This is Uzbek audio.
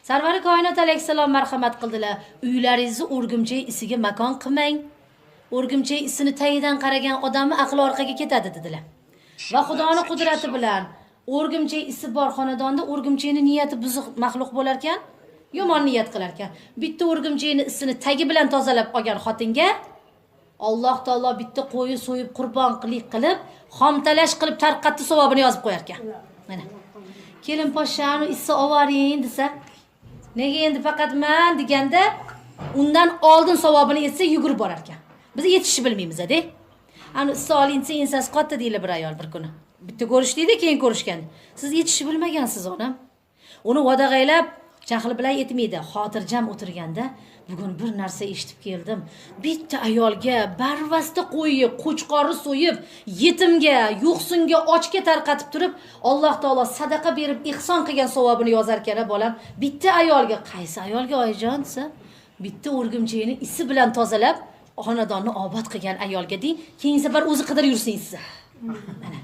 Sarvari koinot alayhissalom marhamat qildilar. Uylaringizni o'rgimchak isiga makon qilmang. O'rgimchak isini tagidan qaragan odamni aqli orqaga ketadi dedilar. Va Xudoning qudrati bilan o'rgimchak isi bor xonadonda o'rgimchakning niyati buzuq maxluq bo'lar ekan, yomon niyat qilar ekan. Bitta o'rgimchakning isini tagi bilan tozalab olgan xotinga Alloh taolo bitta qo'yi so'yib qurbon qilib, xomtalash qilib tarqatdi savobini yozib qo'yar ekan. Mana. Kelin poshshani isi ovaring desa, nega endi faqat men deganda undan oldin savobini yetsa yugurib borar ekan. Biz yetishni bilmaymiz-da. Ani isi olinsa ensasi qotdi deydi bir ayol bir kuni. Bitta ko'rishdikda, keyin ko'rishgan. Siz yetishni bilmagansiz onam. Uni vadag'aylab jahli bilan yetmaydi. Xotirjam o'tirganda bugun bir narsa eshitib keldim. Bitta ayolga barvasta qo'yib, qo'chqorni so'yib, yetimga, yo'qsinga, ochga tarqatib turib, Alloh taolo sadaqa berib ihson qilgan savobini yozar ekan, bolam. Bitta ayolga, qaysi ayolga oyijon desa, bitta o'rgimchakni isi bilan tozalab, xonadonni obod qilgan ayolga deng, keyin safar o'zi qidirib yursin siz. Mana.